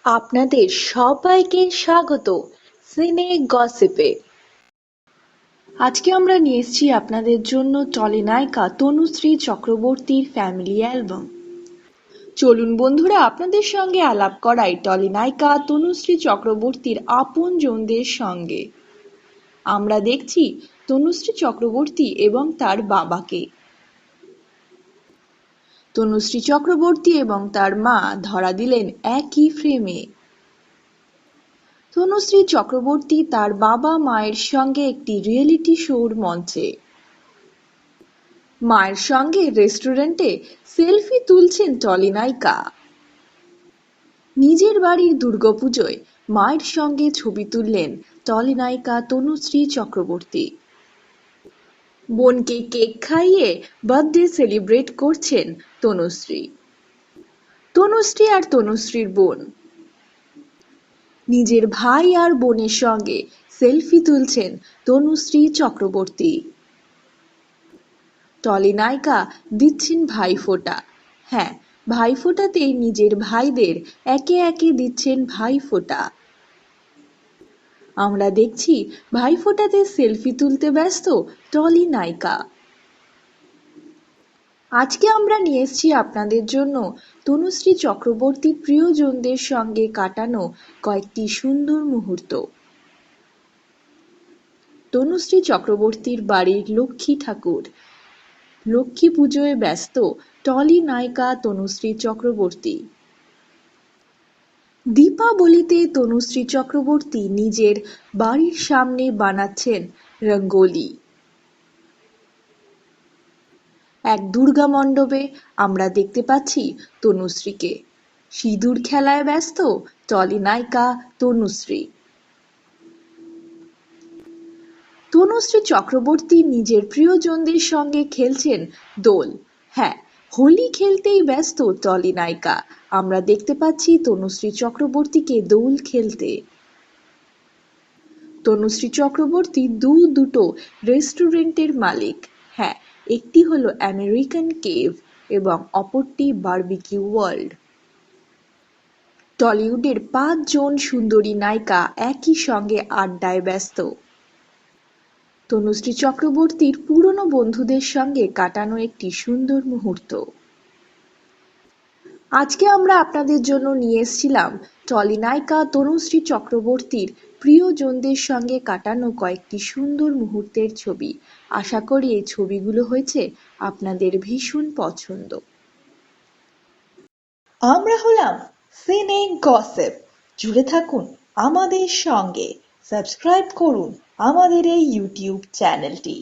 আপনাদের সবাইকে স্বাগত সিনে গসিপে। আজকে আমরা নিয়ে এসেছি আপনাদের জন্য টলিনায়িকা তনুশ্রী চক্রবর্তীর ফ্যামিলি অ্যালবাম। চলুন বন্ধুরা আপনাদের সঙ্গে আলাপ করাই টলিনায়িকা তনুশ্রী চক্রবর্তীর আপনজনদের সঙ্গে। আমরা দেখছি তনুশ্রী চক্রবর্তী এবং তার বাবাকে। তনুশ্রী চক্রবর্তী এবং তার মা ধরা দিলেন একই ফ্রেমে। তনুশ্রী চক্রবর্তী তার বাবা মায়ের সঙ্গে একটি রিয়েলিটি শোর মঞ্চে। মায়ের সঙ্গে রেস্টুরেন্টে সেলফি তুলছেন টলিনায়িকা। নিজের বাড়ির দুর্গাপুজোয় মায়ের সঙ্গে ছবি তুললেন টলিনায়িকা তনুশ্রী চক্রবর্তী। বোনকে কেক খাইয়ে বার্থডে সেলিব্রেট করছেন তনুশ্রী। তনুশ্রী আর তনুশ্রীর বোন নিজের ভাই আর বোনের সঙ্গে সেলফি তুলছেন তনুশ্রী চক্রবর্তী। টলিনায়িকা দিচ্ছেন ভাইফোঁটা। হ্যাঁ, ভাইফোঁটাতেই নিজের ভাইদের একে একে দিচ্ছেন ভাইফোঁটা। আমরা দেখছি ভাইফোঁটাতে সেলফি তুলতে ব্যস্ত টলিনায়িকা। আজকে আমরা নিয়ে এসেছি আপনাদের জন্য তনুশ্রী চক্রবর্তীর প্রিয়জনদের সঙ্গে কাটানো কয়েকটি সুন্দর মুহূর্ত। তনুশ্রী চক্রবর্তীর বাড়ির লক্ষ্মী ঠাকুর। লক্ষ্মী পুজোয় ব্যস্ত টলিনায়িকা তনুশ্রী চক্রবর্তী। দীপাবলিতে তনুশ্রী চক্রবর্তী নিজের বাড়ির সামনে বানাচ্ছেন রঙ্গোলি। এক দুর্গা মণ্ডপে আমরা দেখতে পাচ্ছি তনুশ্রীকে। সিঁদুর খেলায় ব্যস্ত টলিনায়িকা তনুশ্রী। তনুশ্রী চক্রবর্তী নিজের প্রিয়জনদের সঙ্গে খেলছেন দোল। হ্যাঁ, হোলি খেলতেই ব্যস্ত টলিনায়িকা। আমরা দেখতে পাচ্ছি তনুশ্রী চক্রবর্তীকে দোল খেলতে। তনুশ্রী চক্রবর্তী দুটো রেস্টুরেন্টের মালিক। হ্যাঁ, একটি হলো আমেরিকান কেভ এবং অপরটি বারবিকিউ ওয়ার্ল্ড। টলিউডের 5 জন সুন্দরী নায়িকা একই সঙ্গে আড্ডায় ব্যস্ত। তনুশ্রী চক্রবর্তীর পুরনো বন্ধুদের সঙ্গে কাটানো একটি সুন্দর মুহূর্ত। আজকে আমরা আপনাদের জন্য নিয়ে এসেছিলাম টলিনায়িকা তনুশ্রী চক্রবর্তীর প্রিয়জনদের সঙ্গে কাটানো কয়েকটি সুন্দর মুহূর্তের ছবি। আশা করি এই ছবিগুলো হয়েছে আপনাদের ভীষণ পছন্দ। আমরা হলাম সিনে গসিপ। জুড়ে থাকুন আমাদের সঙ্গে, সাবস্ক্রাইব করুন আমাদের এই ইউটিউব চ্যানেলটি।